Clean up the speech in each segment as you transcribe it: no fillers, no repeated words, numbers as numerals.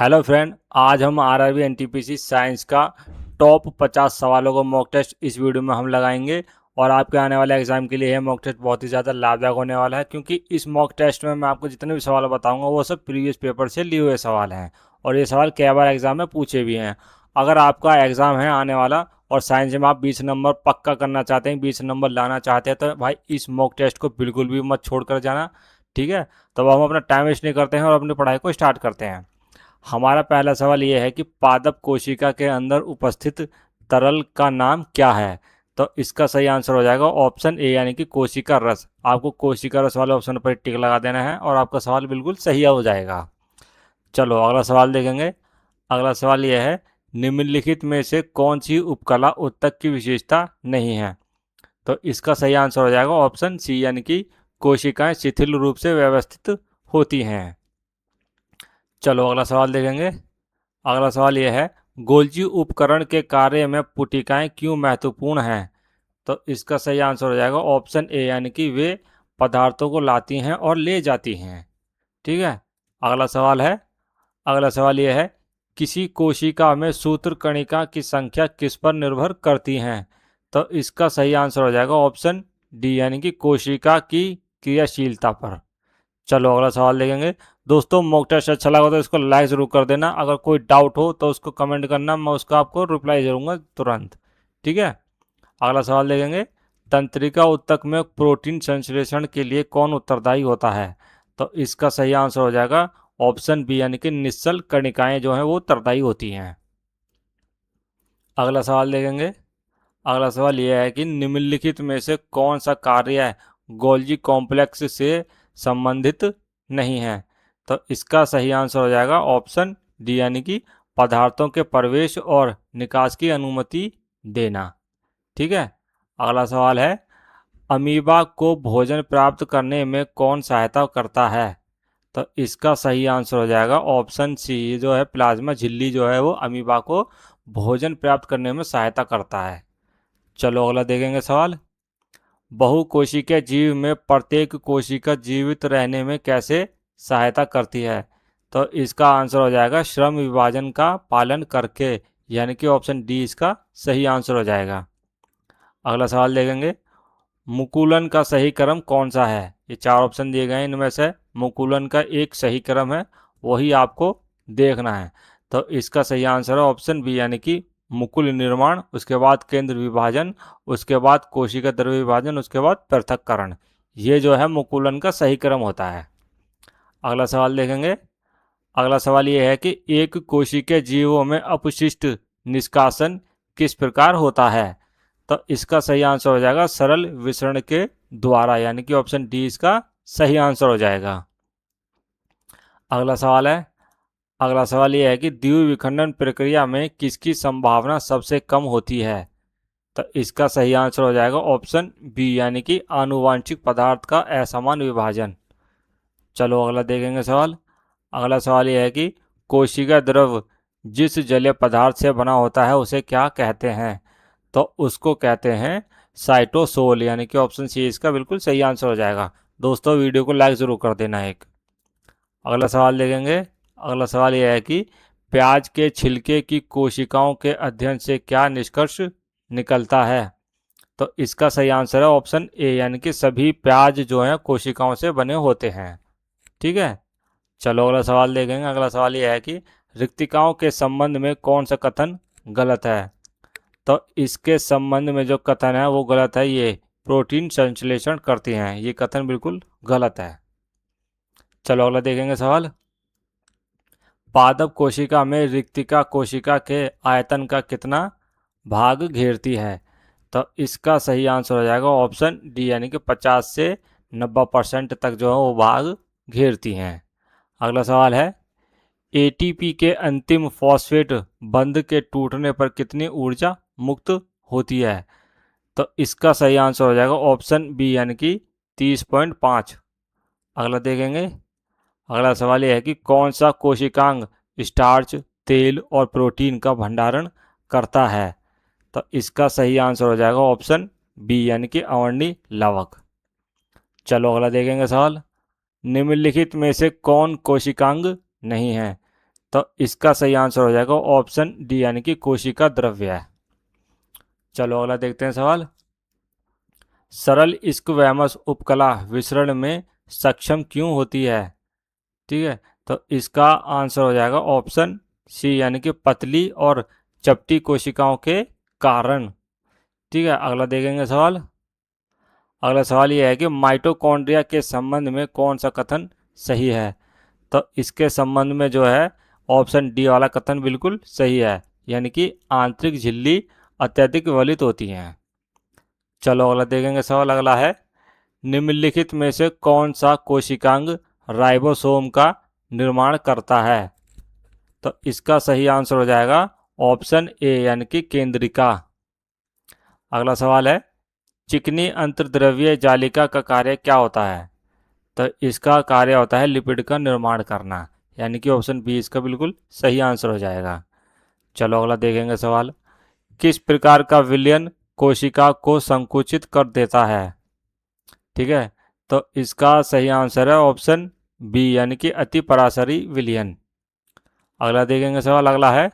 Hello friend, आज हम RRB NTPC science का टॉप 50 सवालों को मॉक टेस्ट इस वीडियो में हम लगाएंगे। और आपके आने वाले एग्जाम के लिए यह मॉक टेस्ट बहुत ही ज़्यादा लाभदायक होने वाला है, क्योंकि इस मॉक टेस्ट में मैं आपको जितने भी सवाल बताऊंगा वो सब प्रीवियस पेपर से लिए हुए सवाल हैं। और ये सवाल कई बार एग्जाम में पूछे भी हैं। अगर आपका एग्ज़ाम है आने वाला और साइंस में आप 20 नंबर पक्का करना चाहते हैं, 20 नंबर लाना चाहते हैं, तो भाई इस मॉक टेस्ट को बिल्कुल भी मत छोड़ कर जाना। ठीक है, तो हम अपना टाइम वेस्ट नहीं करते हैं और अपनी पढ़ाई को स्टार्ट करते हैं। हमारा पहला सवाल यह है कि पादप कोशिका के अंदर उपस्थित तरल का नाम क्या है। तो इसका सही आंसर हो जाएगा ऑप्शन ए, यानी कि कोशिका रस। आपको कोशिका रस वाले ऑप्शन पर टिक लगा देना है और आपका सवाल बिल्कुल सही हो जाएगा। चलो अगला सवाल देखेंगे। अगला सवाल यह है, निम्नलिखित में से कौन सी उपकला उत्तक की विशेषता नहीं है। तो इसका सही आंसर हो जाएगा ऑप्शन सी, यानी कि कोशिकाएं शिथिल रूप से व्यवस्थित होती हैं। चलो अगला सवाल देखेंगे। अगला सवाल यह है, गोल्जी उपकरण के कार्य में पुटिकाएं क्यों महत्वपूर्ण हैं। तो इसका सही आंसर हो जाएगा ऑप्शन ए, यानी कि वे पदार्थों को लाती हैं और ले जाती हैं। ठीक है, अगला सवाल है। अगला सवाल यह है, किसी कोशिका में सूत्र कणिका की संख्या किस पर निर्भर करती हैं। तो इसका सही आंसर हो जाएगा ऑप्शन डी, यानी कि कोशिका की क्रियाशीलता पर। चलो अगला सवाल देखेंगे। दोस्तों, मॉक टेस्ट अच्छा लगा तो इसको लाइक ज़रूर कर देना। अगर कोई डाउट हो तो उसको कमेंट करना, मैं उसका आपको रिप्लाई करूँगा तुरंत। ठीक है, अगला सवाल देखेंगे। तंत्रिका ऊतक में प्रोटीन संश्लेषण के लिए कौन उत्तरदायी होता है। तो इसका सही आंसर हो जाएगा ऑप्शन बी, यानी कि निश्चल कणिकाएं जो हैं वो उत्तरदायी होती हैं। अगला सवाल देखेंगे। अगला सवाल यह है कि निम्नलिखित में से कौन सा कार्य गोल्जी कॉम्प्लेक्स से संबंधित नहीं है। तो इसका सही आंसर हो जाएगा ऑप्शन डी, यानी कि पदार्थों के प्रवेश और निकास की अनुमति देना। ठीक है, अगला सवाल है, अमीबा को भोजन प्राप्त करने में कौन सहायता करता है। तो इसका सही आंसर हो जाएगा ऑप्शन सी, जो है प्लाज्मा झिल्ली जो है वो अमीबा को भोजन प्राप्त करने में सहायता करता है। चलो अगला देखेंगे सवाल। बहुकोशिकीय जीव में प्रत्येक कोशिका जीवित रहने में कैसे सहायता करती है। तो इसका आंसर हो जाएगा श्रम विभाजन का पालन करके, यानी कि ऑप्शन डी इसका सही आंसर हो जाएगा। अगला सवाल देखेंगे। मुकुलन का सही क्रम कौन सा है। ये चार ऑप्शन दिए गए हैं, इनमें से मुकुलन का एक सही क्रम है, वही आपको देखना है। तो इसका सही आंसर है ऑप्शन बी, यानी कि मुकुल निर्माण, उसके बाद केंद्र विभाजन, उसके बाद कोशिका द्रव्य विभाजन, उसके बाद पृथक्करण। ये जो है मुकुलन का सही क्रम होता है। अगला सवाल देखेंगे। अगला सवाल ये है कि एक कोशिकीय जीवों में अपशिष्ट निष्कासन किस प्रकार होता है। तो इसका सही आंसर हो जाएगा सरल विसरण के द्वारा, यानी कि ऑप्शन डी इसका सही आंसर हो जाएगा। अगला सवाल है। अगला सवाल यह है कि द्विविखंडन प्रक्रिया में किसकी संभावना सबसे कम होती है। तो इसका सही आंसर हो जाएगा ऑप्शन बी, यानी कि आनुवांशिक पदार्थ का असमान विभाजन। चलो अगला देखेंगे सवाल। अगला सवाल यह है कि कोशिका द्रव जिस जलीय पदार्थ से बना होता है उसे क्या कहते हैं। तो उसको कहते हैं साइटोसोल, यानी कि ऑप्शन सी इसका बिल्कुल सही आंसर हो जाएगा। दोस्तों, वीडियो को लाइक ज़रूर कर देना एक। अगला सवाल देखेंगे। अगला सवाल यह है कि प्याज के छिलके की कोशिकाओं के अध्ययन से क्या निष्कर्ष निकलता है। तो इसका सही आंसर है ऑप्शन ए, यानी कि सभी प्याज जो हैं कोशिकाओं से बने होते हैं। ठीक है, चलो अगला सवाल देखेंगे। अगला सवाल यह है कि रिक्तिकाओं के संबंध में कौन सा कथन गलत है। तो इसके संबंध में जो कथन है वो गलत है, ये प्रोटीन संश्लेषण करती हैं, ये कथन बिल्कुल गलत है। चलो अगला देखेंगे सवाल। पादप कोशिका में रिक्तिका कोशिका के आयतन का कितना भाग घेरती है। तो इसका सही आंसर हो जाएगा ऑप्शन डी, यानी कि 50 से 90% तक जो है वो भाग घेरती हैं। अगला सवाल है, एटीपी के अंतिम फॉस्फेट बंध के टूटने पर कितनी ऊर्जा मुक्त होती है। तो इसका सही आंसर हो जाएगा ऑप्शन बी, यानी कि 30.5। अगला देखेंगे। अगला सवाल यह है कि कौन सा कोशिकांग स्टार्च, तेल और प्रोटीन का भंडारण करता है। तो इसका सही आंसर हो जाएगा ऑप्शन बी, यानी कि अवर्णी लवक। चलो अगला देखेंगे सवाल। निम्नलिखित में से कौन कोशिकांग नहीं है। तो इसका सही आंसर हो जाएगा ऑप्शन डी यानी कि कोशिका द्रव्य है। चलो अगला देखते हैं सवाल। सरल स्क्वैमस उपकला विसरण में सक्षम क्यों होती है? ठीक है, तो इसका आंसर हो जाएगा ऑप्शन सी यानी कि पतली और चपटी कोशिकाओं के कारण। ठीक है, अगला देखेंगे सवाल। अगला सवाल यह है कि माइटोकॉन्ड्रिया के संबंध में कौन सा कथन सही है? तो इसके संबंध में जो है ऑप्शन डी वाला कथन बिल्कुल सही है, यानी कि आंतरिक झिल्ली अत्यधिक वलित होती हैं। चलो अगला देखेंगे सवाल। अगला है, निम्नलिखित में से कौन सा कोशिकांग राइबोसोम का निर्माण करता है? तो इसका सही आंसर हो जाएगा ऑप्शन ए यानी कि केंद्रिका। अगला सवाल है, चिकनी अंतर्द्रव्यीय जालिका का कार्य क्या होता है? तो इसका कार्य होता है लिपिड का निर्माण करना, यानी कि ऑप्शन बी इसका बिल्कुल सही आंसर हो जाएगा। चलो अगला देखेंगे सवाल। किस प्रकार का विलयन कोशिका को संकुचित कर देता है? ठीक है, तो इसका सही आंसर है ऑप्शन बी यानी कि अति पराशरी विलयन। अगला देखेंगे सवाल। अगला है,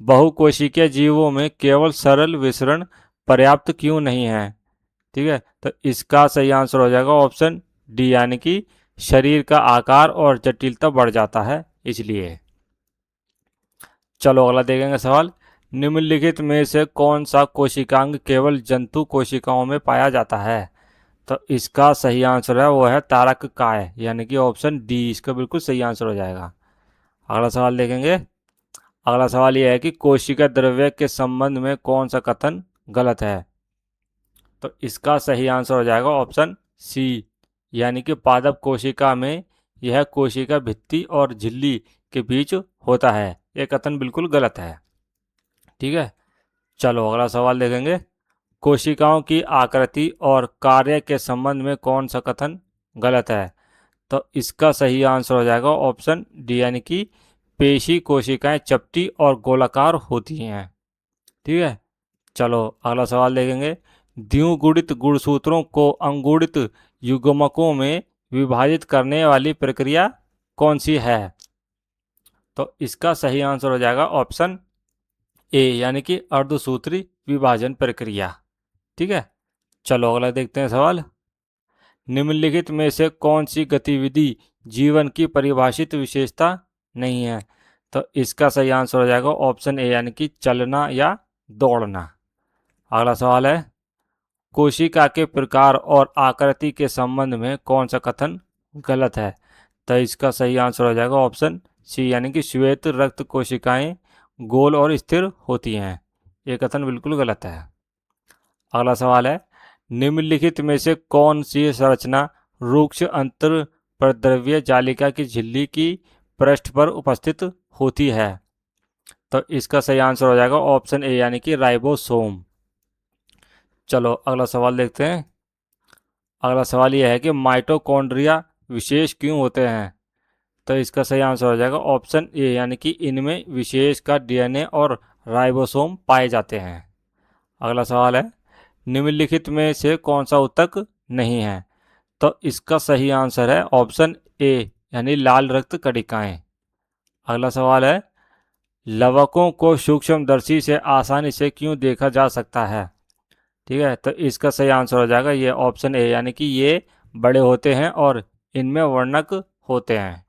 बहुकोशिकीय जीवों में केवल सरल विसरण पर्याप्त क्यों नहीं है? ठीक है, तो इसका सही आंसर हो जाएगा ऑप्शन डी यानी कि शरीर का आकार और जटिलता बढ़ जाता है इसलिए। चलो अगला देखेंगे सवाल। निम्नलिखित में से कौन सा कोशिकांग केवल जंतु कोशिकाओं में पाया जाता है? तो इसका सही आंसर है वो है तारक काय, यानी कि ऑप्शन डी इसका बिल्कुल सही आंसर हो जाएगा। अगला सवाल देखेंगे। अगला सवाल यह है कि कोशिका द्रव्य के संबंध में कौन सा कथन गलत है? तो इसका सही आंसर हो जाएगा ऑप्शन सी, यानी कि पादप कोशिका में यह कोशिका भित्ति और झिल्ली के बीच होता है। यह कथन बिल्कुल गलत है। ठीक है, चलो अगला सवाल देखेंगे। कोशिकाओं की आकृति और कार्य के संबंध में कौन सा कथन गलत है? तो इसका सही आंसर हो जाएगा ऑप्शन डी यानी कि पेशी कोशिकाएं चपटी और गोलाकार होती हैं। ठीक है, चलो अगला सवाल देखेंगे। द्विगुणित गुणसूत्रों को अंगुणित युग्मकों में विभाजित करने वाली प्रक्रिया कौन सी है? तो इसका सही आंसर हो जाएगा ऑप्शन ए यानी कि अर्धसूत्री विभाजन प्रक्रिया। ठीक है, चलो अगला देखते हैं सवाल। निम्नलिखित में से कौन सी गतिविधि जीवन की परिभाषित विशेषता नहीं है? तो इसका सही आंसर हो जाएगा ऑप्शन ए यानी कि चलना या दौड़ना। अगला सवाल है, कोशिका के प्रकार और आकृति के संबंध में कौन सा कथन गलत है? तो इसका सही आंसर हो जाएगा ऑप्शन सी यानी कि श्वेत रक्त कोशिकाएं गोल और स्थिर होती हैं। ये कथन बिल्कुल गलत है। अगला सवाल है, निम्नलिखित में से कौन सी संरचना रूक्ष अंतर प्रद्रव्य जालिका की झिल्ली की पृष्ठ पर उपस्थित होती है? तो इसका सही आंसर हो जाएगा ऑप्शन ए यानी कि राइबोसोम। चलो अगला सवाल देखते हैं। अगला सवाल यह है कि माइटोकॉन्ड्रिया विशेष क्यों होते हैं? तो इसका सही आंसर हो जाएगा ऑप्शन ए यानी कि इनमें विशेष का डीएनए और राइबोसोम पाए जाते हैं। अगला सवाल है, निम्नलिखित में से कौन सा ऊतक नहीं है? तो इसका सही आंसर है ऑप्शन ए यानी लाल रक्त कणिकाएं। अगला सवाल है, लवकों को सूक्ष्मदर्शी से आसानी से क्यों देखा जा सकता है? ठीक है, तो इसका सही आंसर हो जाएगा ये ऑप्शन ए यानी कि ये बड़े होते हैं और इनमें वर्णक होते हैं।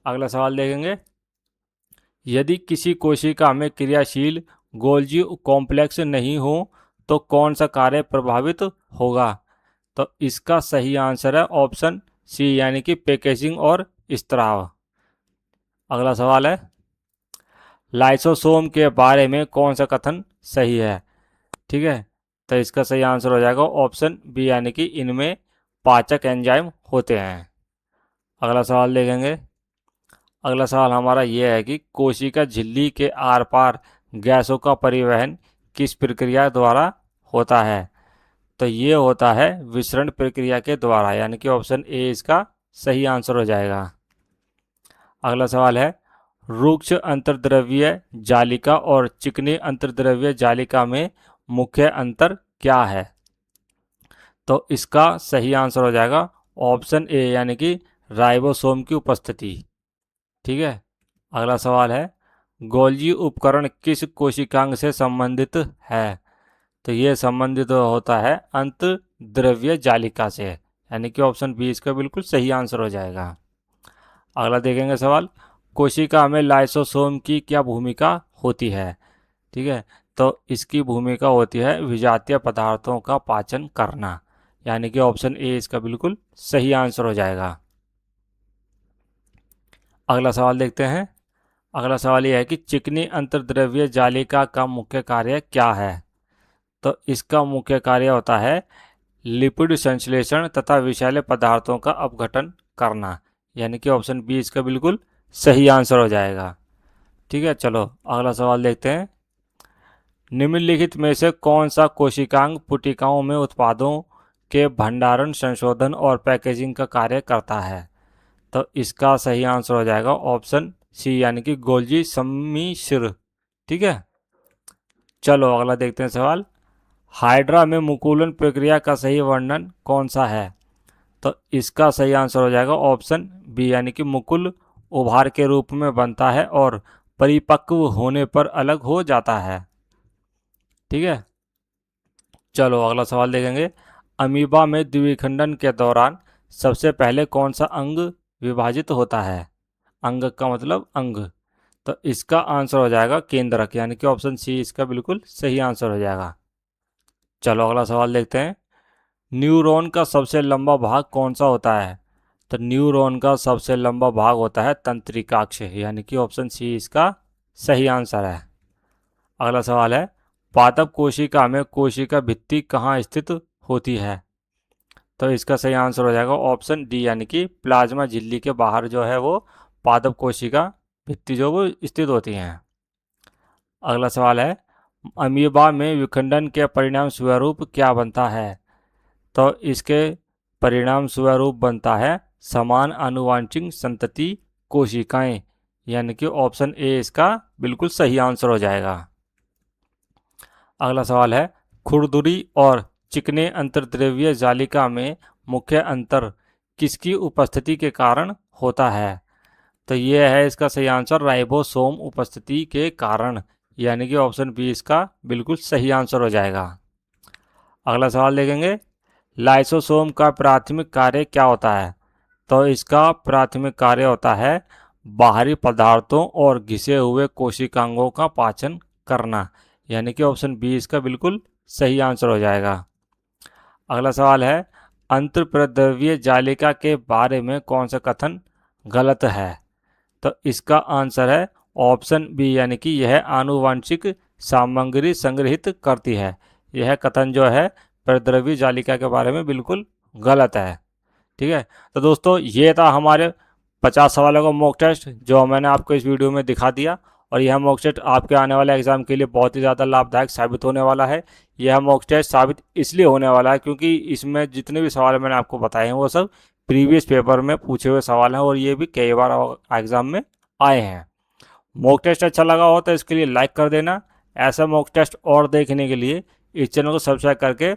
अगला सवाल देखेंगे। यदि किसी कोशिका में क्रियाशील गोल्जी कॉम्प्लेक्स नहीं हो तो कौन सा कार्य प्रभावित होगा? तो इसका सही आंसर है ऑप्शन सी यानी कि पैकेजिंग और स्त्राव। अगला सवाल है, लाइसोसोम के बारे में कौन सा कथन सही है? ठीक है, तो इसका सही आंसर हो जाएगा ऑप्शन बी यानी कि इनमें पाचक एंजाइम होते हैं। अगला सवाल देखेंगे। अगला सवाल हमारा यह है कि कोशिका झिल्ली के आर पार गैसों का परिवहन किस प्रक्रिया द्वारा होता है? तो ये होता है विसरण प्रक्रिया के द्वारा, यानी कि ऑप्शन ए इसका सही आंसर हो जाएगा। अगला सवाल है, रूक्ष अंतर्द्रव्यीय जालिका और चिकनी अंतर्द्रव्यीय जालिका में मुख्य अंतर क्या है? तो इसका सही आंसर हो जाएगा ऑप्शन ए यानी कि राइबोसोम की उपस्थिति। ठीक है, अगला सवाल है, गोल्जी उपकरण किस कोशिकांग से संबंधित है? तो ये संबंधित होता है अंतर्द्रव्य जालिका से, यानी कि ऑप्शन बी इसका बिल्कुल सही आंसर हो जाएगा। अगला देखेंगे सवाल, कोशिका में लाइसोसोम की क्या भूमिका होती है? ठीक है, तो इसकी भूमिका होती है विजातीय पदार्थों का पाचन करना, यानी कि ऑप्शन ए इसका बिल्कुल सही आंसर हो जाएगा। अगला सवाल देखते हैं। अगला सवाल यह है कि चिकनी अंतर्द्रव्य जालिका का मुख्य कार्य क्या है? तो इसका मुख्य कार्य होता है लिपिड संश्लेषण तथा विषैले पदार्थों का अपघटन करना, यानी कि ऑप्शन बी इसका बिल्कुल सही आंसर हो जाएगा। ठीक है, चलो अगला सवाल देखते हैं। निम्नलिखित में से कौन सा कोशिकांग पुटिकाओं में उत्पादों के भंडारण, संशोधन और पैकेजिंग का कार्य करता है? तो इसका सही आंसर हो जाएगा ऑप्शन सी, यानी कि गोल्जी सम्मिश्र। ठीक है, चलो अगला देखते हैं सवाल। हाइड्रा में मुकुलन प्रक्रिया का सही वर्णन कौन सा है? तो इसका सही आंसर हो जाएगा ऑप्शन बी, यानी कि मुकुल उभार के रूप में बनता है और परिपक्व होने पर अलग हो जाता है। ठीक है, चलो अगला सवाल देखेंगे। अमीबा में द्विखंडन के दौरान सबसे पहले कौन सा अंग विभाजित होता है? अंग का मतलब अंग, तो इसका आंसर हो जाएगा केंद्रक, यानी कि ऑप्शन सी इसका बिल्कुल सही आंसर हो जाएगा। चलो अगला सवाल देखते हैं। न्यूरॉन का सबसे लंबा भाग कौन सा होता है? तो न्यूरॉन का सबसे लंबा भाग होता है तंत्रिकाक्ष, यानी कि ऑप्शन सी इसका सही आंसर है। अगला सवाल है, पादप कोशिका में कोशिका भित्ति कहाँ स्थित होती है? तो इसका सही आंसर हो जाएगा ऑप्शन डी, यानी कि प्लाज्मा झिल्ली के बाहर जो है वो पादप कोशिका भित्ति जो वो स्थित होती हैं। अगला सवाल है, अमीबा में विखंडन के परिणाम स्वरूप क्या बनता है? तो इसके परिणाम स्वरूप बनता है समान आनुवांशिक संतति कोशिकाएं, यानी कि ऑप्शन ए इसका बिल्कुल सही आंसर हो जाएगा। अगला सवाल है, खुरदुरी और चिकने अंतर्द्रव्य जालिका में मुख्य अंतर किसकी उपस्थिति के कारण होता है? तो ये है इसका सही आंसर राइबोसोम उपस्थिति के कारण, यानी कि ऑप्शन बी इसका बिल्कुल सही आंसर हो जाएगा। अगला सवाल देखेंगे, लाइसोसोम का प्राथमिक कार्य क्या होता है? तो इसका प्राथमिक कार्य होता है बाहरी पदार्थों और घिसे हुए कोशिकांगों का पाचन करना, यानी कि ऑप्शन बी इसका बिल्कुल सही आंसर हो जाएगा। अगला सवाल है, अंतर्प्रद्रव्य जालिका के बारे में कौन सा कथन गलत है? तो इसका आंसर है ऑप्शन बी, यानी कि यह आनुवांशिक सामग्री संग्रहित करती है। यह कथन जो है प्रद्रव्य जालिका के बारे में बिल्कुल गलत है। ठीक है, तो दोस्तों ये था हमारे 50 सवालों का मॉक टेस्ट जो मैंने आपको इस वीडियो में दिखा दिया, और यह मॉक टेस्ट आपके आने वाले एग्जाम के लिए बहुत ही ज़्यादा लाभदायक साबित होने वाला है। यह मॉक टेस्ट साबित इसलिए होने वाला है क्योंकि इसमें जितने भी सवाल मैंने आपको बताए हैं वो सब प्रीवियस पेपर में पूछे हुए सवाल हैं और ये भी कई बार एग्जाम में आए हैं। मॉक टेस्ट अच्छा लगा हो तो इसके लिए लाइक कर देना। ऐसा मॉक टेस्ट और देखने के लिए इस चैनल को सब्सक्राइब करके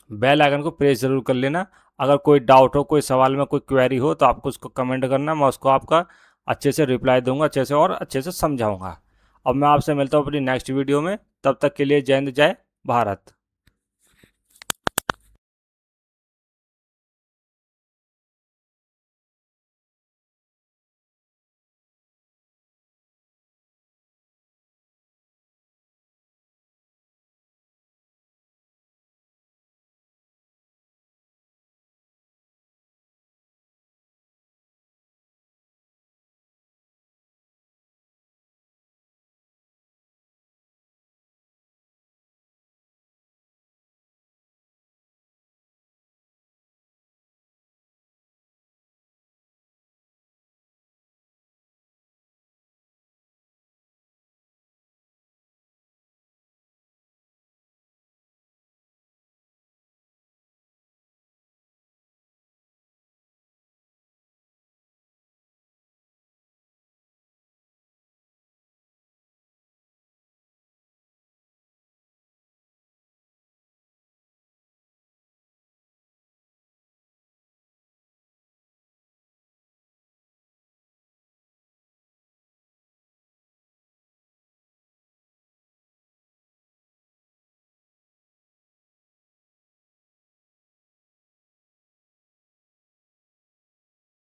बेल आइकन को प्रेस जरूर कर लेना। अगर कोई डाउट हो, कोई सवाल में कोई क्वेरी हो तो आपको उसको कमेंट करना, मैं उसको आपका अच्छे से रिप्लाई दूंगा, अच्छे से और अच्छे से समझाऊंगा। अब मैं आपसे मिलता हूँ अपनी नेक्स्ट वीडियो में, तब तक के लिए जय हिंद, जय भारत।